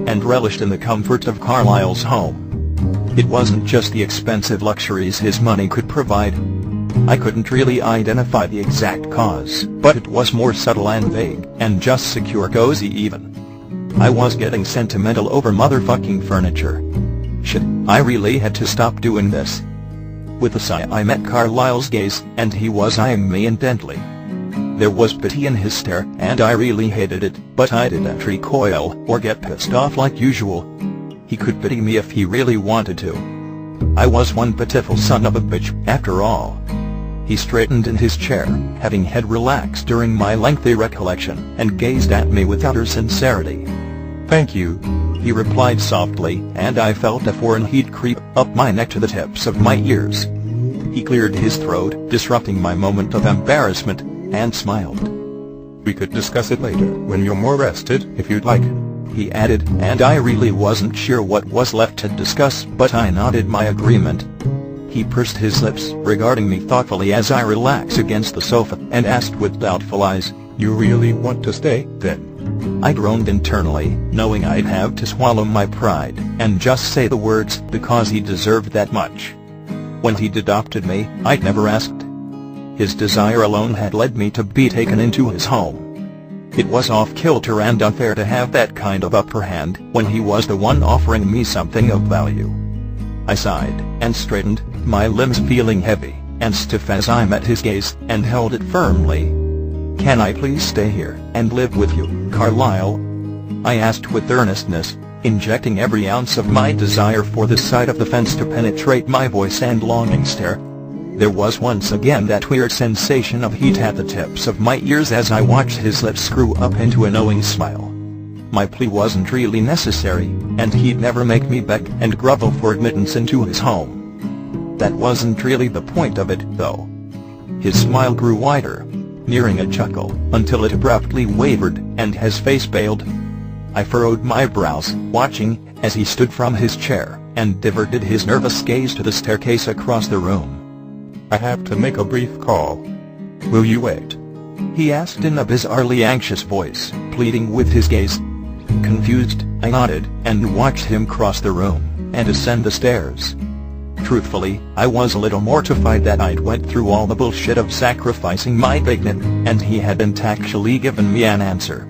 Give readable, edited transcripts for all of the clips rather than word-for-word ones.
and relished in the comfort of Carlisle's home. It wasn't just the expensive luxuries his money could provide. I couldn't really identify the exact cause, but it was more subtle and vague, and just secure cozy even. I was getting sentimental over motherfucking furniture. Shit, I really had to stop doing this. With a sigh I met Carlisle's gaze, and he was eyeing me intently. There was pity in his stare, and I really hated it, but I didn't recoil or get pissed off like usual. He could pity me if he really wanted to. I was one pitiful son of a bitch, after all. He straightened in his chair, having head relaxed during my lengthy recollection, and gazed at me with utter sincerity. "Thank you," he replied softly, and I felt a foreign heat creep up my neck to the tips of my ears. He cleared his throat, disrupting my moment of embarrassment, and smiled. "We could discuss it later, when you're more rested, if you'd like," he added, and I really wasn't sure what was left to discuss, but I nodded my agreement. He pursed his lips, regarding me thoughtfully as I relaxed against the sofa, and asked with doubtful eyes, "You really want to stay, then?" I groaned internally, knowing I'd have to swallow my pride, and just say the words, because he deserved that much. When he'd adopted me, I'd never asked. His desire alone had led me to be taken into his home. It was off-kilter and unfair to have that kind of upper hand, when he was the one offering me something of value. I sighed, and straightened, my limbs feeling heavy and stiff as I met his gaze, and held it firmly. "Can I please stay here, and live with you, Carlisle?" I asked with earnestness, injecting every ounce of my desire for this side of the fence to penetrate my voice and longing stare. There was once again that weird sensation of heat at the tips of my ears as I watched his lips screw up into a knowing smile. My plea wasn't really necessary, and he'd never make me beg and grovel for admittance into his home. That wasn't really the point of it, though. His smile grew wider, nearing a chuckle, until it abruptly wavered, and his face paled. I furrowed my brows, watching, as he stood from his chair, and diverted his nervous gaze to the staircase across the room. "I have to make a brief call. Will you wait?" he asked in a bizarrely anxious voice, pleading with his gaze. Confused, I nodded, and watched him cross the room, and ascend the stairs. Truthfully, I was a little mortified that I'd went through all the bullshit of sacrificing my dignity, and he hadn't actually given me an answer.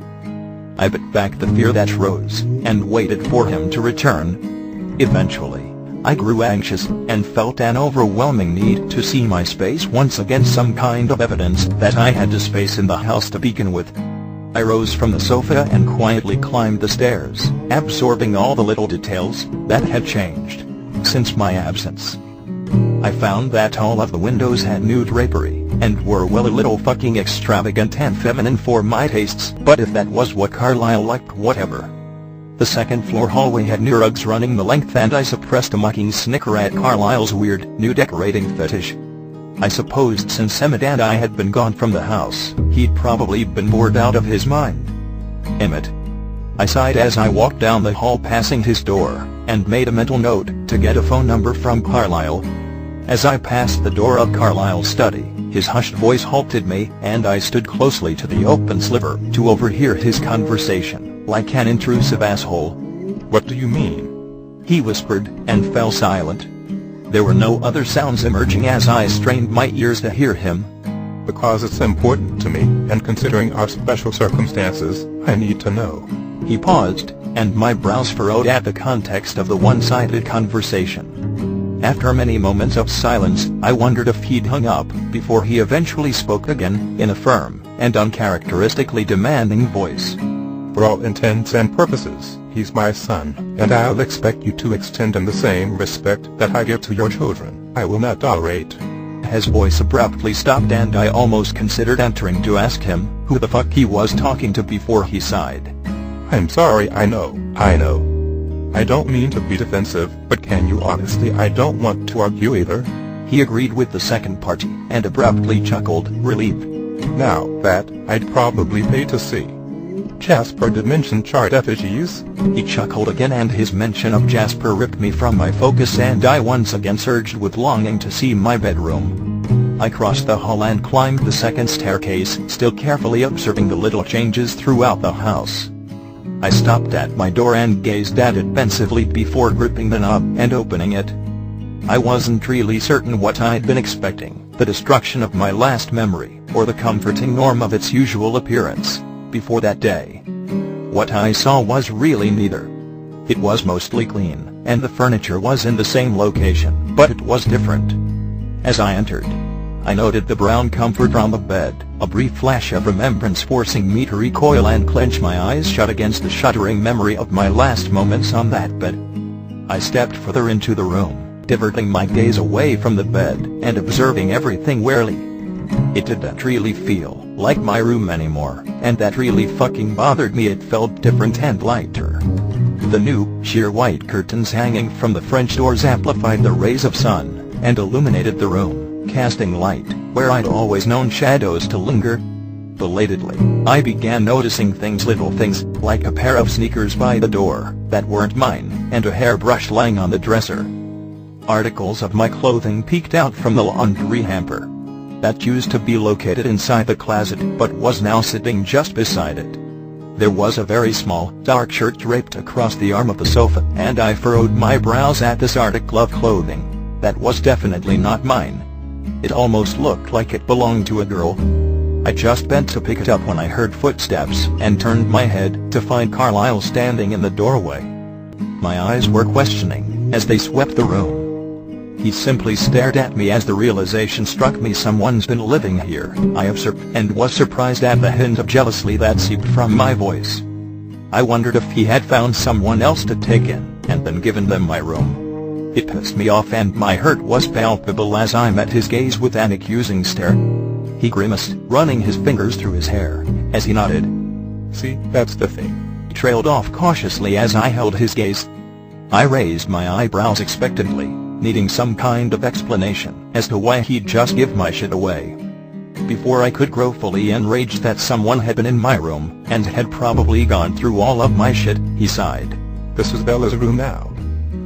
I bit back the fear that rose, and waited for him to return. Eventually, I grew anxious, and felt an overwhelming need to see my space once again, some kind of evidence that I had a space in the house to begin with. I rose from the sofa and quietly climbed the stairs, absorbing all the little details that had changed since my absence. I found that all of the windows had new drapery, and were well a little fucking extravagant and feminine for my tastes, but if that was what Carlisle liked, whatever. The second-floor hallway had new rugs running the length, and I suppressed a mocking snicker at Carlisle's weird, new decorating fetish. I supposed since Emmett and I had been gone from the house, he'd probably been bored out of his mind. Emmett. I sighed as I walked down the hall passing his door, and made a mental note to get a phone number from Carlisle. As I passed the door of Carlisle's study, his hushed voice halted me, and I stood closely to the open sliver to overhear his conversation, like an intrusive asshole. "What do you mean?" he whispered, and fell silent. There were no other sounds emerging as I strained my ears to hear him. "Because it's important to me, and considering our special circumstances, I need to know." He paused, and my brows furrowed at the context of the one-sided conversation. After many moments of silence, I wondered if he'd hung up, before he eventually spoke again, in a firm and uncharacteristically demanding voice. "For all intents and purposes, he's my son, and I'll expect you to extend him the same respect that I give to your children. I will not tolerate." His voice abruptly stopped, and I almost considered entering to ask him who the fuck he was talking to before he sighed. "I'm sorry, I know. I don't mean to be defensive, but can you honestly? I don't want to argue either." He agreed with the second party, and abruptly chuckled, relieved. "Now that, I'd probably pay to see Jasper dimension chart effigies." He chuckled again, and his mention of Jasper ripped me from my focus, and I once again surged with longing to see my bedroom. I crossed the hall and climbed the second staircase, still carefully observing the little changes throughout the house. I stopped at my door and gazed at it pensively before gripping the knob and opening it. I wasn't really certain what I'd been expecting, the destruction of my last memory, or the comforting norm of its usual appearance, before that day. What I saw was really neither. It was mostly clean, and the furniture was in the same location, but it was different. As I entered, I noted the brown comforter on the bed, a brief flash of remembrance forcing me to recoil and clench my eyes shut against the shuddering memory of my last moments on that bed. I stepped further into the room, diverting my gaze away from the bed and observing everything warily. It didn't really feel like my room anymore, and that really fucking bothered me. It felt different and lighter. The new, sheer white curtains hanging from the French doors amplified the rays of sun and illuminated the room, casting light where I'd always known shadows to linger. Belatedly, I began noticing little things, like a pair of sneakers by the door that weren't mine, and a hairbrush lying on the dresser. Articles of my clothing peeked out from the laundry hamper that used to be located inside the closet but was now sitting just beside it. There was a very small, dark shirt draped across the arm of the sofa, and I furrowed my brows at this article of clothing that was definitely not mine. It almost looked like it belonged to a girl. I just bent to pick it up when I heard footsteps and turned my head to find Carlisle standing in the doorway. My eyes were questioning as they swept the room. He simply stared at me as the realization struck me: someone's been living here, I observed, and was surprised at the hint of jealousy that seeped from my voice. I wondered if he had found someone else to take in, and then given them my room. It pissed me off, and my hurt was palpable as I met his gaze with an accusing stare. He grimaced, running his fingers through his hair, as he nodded. "See, that's the thing," he trailed off cautiously as I held his gaze. I raised my eyebrows expectantly, needing some kind of explanation as to why he'd just give my shit away. Before I could grow fully enraged that someone had been in my room and had probably gone through all of my shit, he sighed. "This is Bella's room now."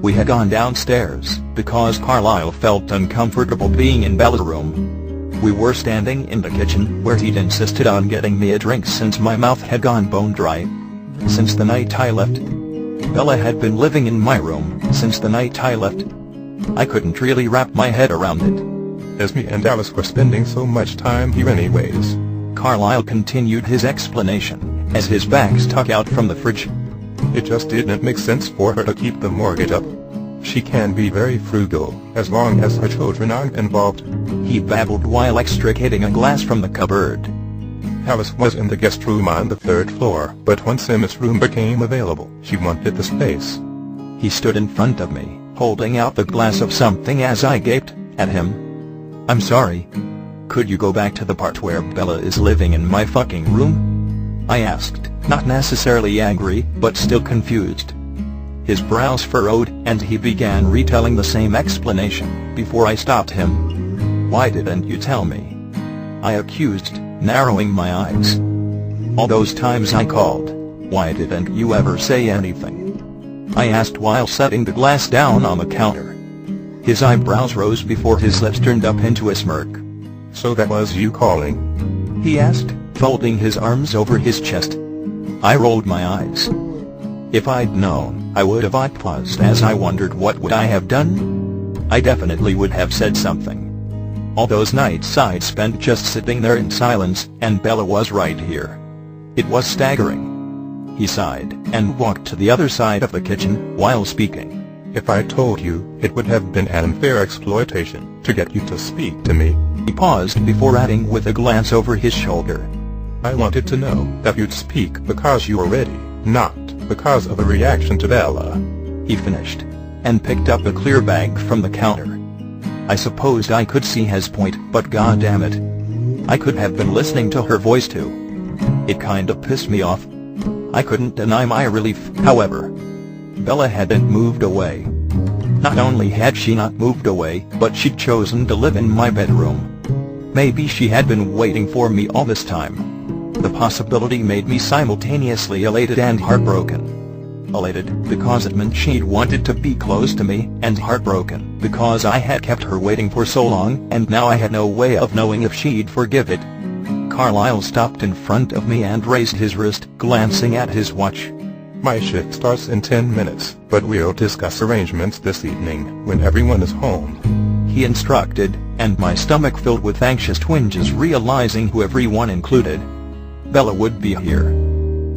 We had gone downstairs because Carlisle felt uncomfortable being in Bella's room. We were standing in the kitchen where he'd insisted on getting me a drink since my mouth had gone bone dry. Since the night I left. Bella had been living in my room since the night I left. I couldn't really wrap my head around it. "As me and Alice were spending so much time here anyways," Carlisle continued his explanation as his back stuck out from the fridge. "It just didn't make sense for her to keep the mortgage up. She can be very frugal, as long as her children aren't involved," he babbled while extricating a glass from the cupboard. "Alice was in the guest room on the 3rd floor, but once Emma's room became available, she wanted the space." He stood in front of me, holding out the glass of something as I gaped at him. "I'm sorry. Could you go back to the part where Bella is living in my fucking room?" I asked, not necessarily angry, but still confused. His brows furrowed, and he began retelling the same explanation, before I stopped him. "Why didn't you tell me?" I accused, narrowing my eyes. "All those times I called, why didn't you ever say anything?" I asked while setting the glass down on the counter. His eyebrows rose before his lips turned up into a smirk. "So that was you calling?" he asked, folding his arms over his chest. I rolled my eyes. If I'd known, I would have. I paused as I wondered what would I have done. I definitely would have said something. All those nights I'd spent just sitting there in silence, and Bella was right here. It was staggering. He sighed, and walked to the other side of the kitchen, while speaking. "If I told you, it would have been an unfair exploitation to get you to speak to me." He paused before adding with a glance over his shoulder. "I wanted to know that you'd speak because you were ready, not because of a reaction to Bella," he finished, and picked up a clear bag from the counter. I supposed I could see his point, but goddammit, I could have been listening to her voice too. It kinda pissed me off. I couldn't deny my relief, however. Bella hadn't moved away. Not only had she not moved away, but she'd chosen to live in my bedroom. Maybe she had been waiting for me all this time. The possibility made me simultaneously elated and heartbroken. Elated because it meant she'd wanted to be close to me, and heartbroken because I had kept her waiting for so long, and now I had no way of knowing if she'd forgive it. Carlisle stopped in front of me and raised his wrist, glancing at his watch. My shift starts in 10 minutes, but we'll discuss arrangements this evening when everyone is home," he instructed, and my stomach filled with anxious twinges realizing who everyone included. Bella would be here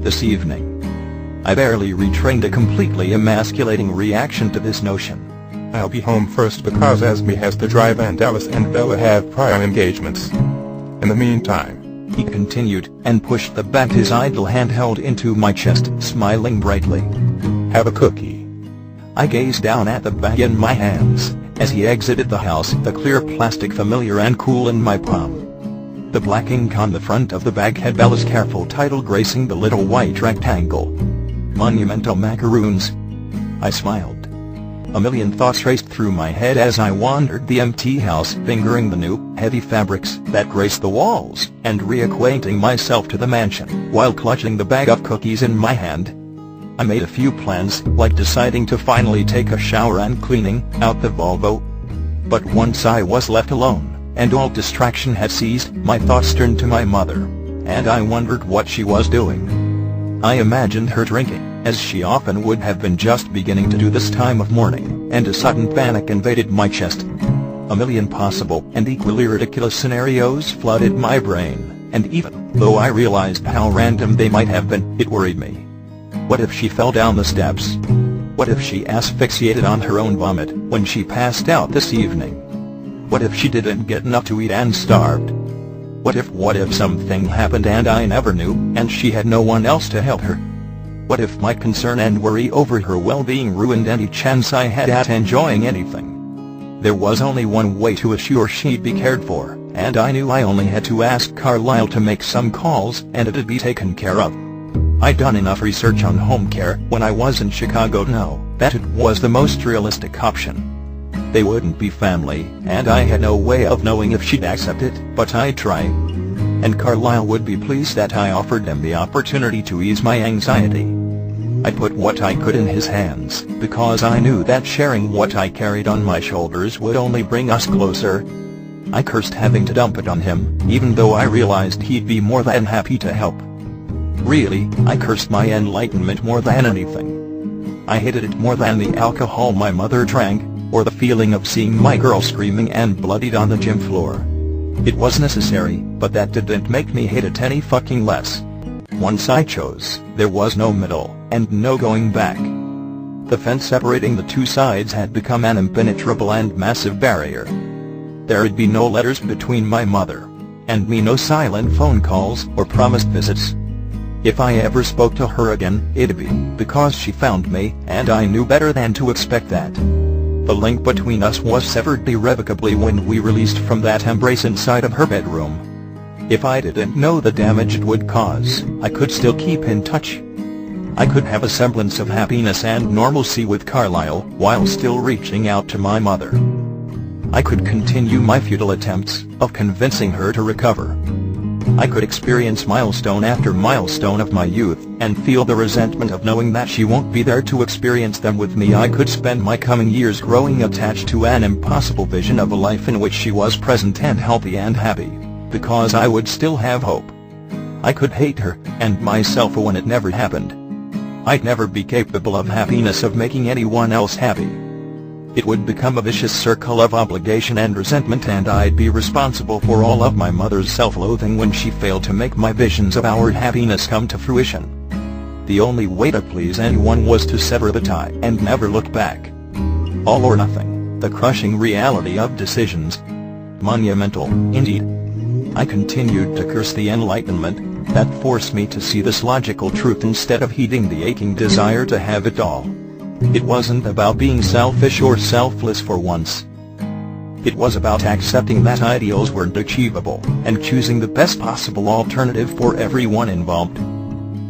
this evening. I barely retrained a completely emasculating reaction to this notion. "I'll be home first because Esme has to drive and Alice and Bella have prior engagements. In the meantime," he continued, and pushed the back his idle hand held into my chest, smiling brightly, "have a cookie." I gazed down at the bag in my hands as he exited the house, the clear plastic familiar and cool in my palm. The black ink on the front of the bag had Bella's careful title gracing the little white rectangle. Monumental Macaroons. I smiled. A million thoughts raced through my head as I wandered the empty house, fingering the new, heavy fabrics that graced the walls, and reacquainting myself to the mansion, while clutching the bag of cookies in my hand. I made a few plans, like deciding to finally take a shower and cleaning out the Volvo. But once I was left alone, and all distraction had ceased, my thoughts turned to my mother, and I wondered what she was doing. I imagined her drinking, as she often would have been just beginning to do this time of morning, and a sudden panic invaded my chest. A million possible and equally ridiculous scenarios flooded my brain, and even though I realized how random they might have been, it worried me. What if she fell down the steps? What if she asphyxiated on her own vomit when she passed out this evening? What if she didn't get enough to eat and starved? What if something happened and I never knew, and she had no one else to help her? What if my concern and worry over her well-being ruined any chance I had at enjoying anything? There was only one way to assure she'd be cared for, and I knew I only had to ask Carlisle to make some calls and it'd be taken care of. I'd done enough research on home care when I was in Chicago to know that it was the most realistic option. They wouldn't be family, and I had no way of knowing if she'd accept it, but I'd try. And Carlisle would be pleased that I offered him the opportunity to ease my anxiety. I put what I could in his hands, because I knew that sharing what I carried on my shoulders would only bring us closer. I cursed having to dump it on him, even though I realized he'd be more than happy to help. Really, I cursed my enlightenment more than anything. I hated it more than the alcohol my mother drank, or the feeling of seeing my girl screaming and bloodied on the gym floor. It was necessary, but that didn't make me hate it any fucking less. Once I chose, there was no middle, and no going back. The fence separating the two sides had become an impenetrable and massive barrier. There'd be no letters between my mother and me, no silent phone calls or promised visits. If I ever spoke to her again, it'd be because she found me, and I knew better than to expect that. The link between us was severed irrevocably when we released from that embrace inside of her bedroom. If I didn't know the damage it would cause, I could still keep in touch. I could have a semblance of happiness and normalcy with Carlisle while still reaching out to my mother. I could continue my futile attempts of convincing her to recover. I could experience milestone after milestone of my youth, and feel the resentment of knowing that she won't be there to experience them with me. I could spend my coming years growing attached to an impossible vision of a life in which she was present and healthy and happy, because I would still have hope. I could hate her and myself when it never happened. I'd never be capable of happiness, of making anyone else happy. It would become a vicious circle of obligation and resentment, and I'd be responsible for all of my mother's self-loathing when she failed to make my visions of our happiness come to fruition. The only way to please anyone was to sever the tie and never look back. All or nothing, the crushing reality of decisions. Monumental, indeed. I continued to curse the enlightenment that forced me to see this logical truth instead of heeding the aching desire to have it all. It wasn't about being selfish or selfless for once. It was about accepting that ideals weren't achievable, and choosing the best possible alternative for everyone involved.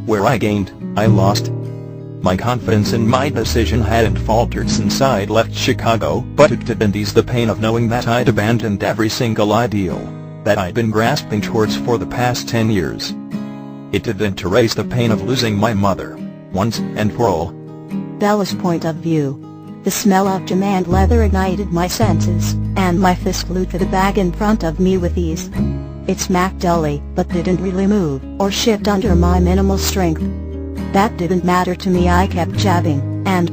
Where I gained, I lost. My confidence in my decision hadn't faltered since I'd left Chicago, but it didn't ease the pain of knowing that I'd abandoned every single ideal that I'd been grasping towards for the past 10 years. It didn't erase the pain of losing my mother, once and for all. Bella's point of view. The smell of gym and leather ignited my senses, and my fist flew to the bag in front of me with ease. It smacked dully, but didn't really move or shift under my minimal strength. That didn't matter to me. I kept jabbing, and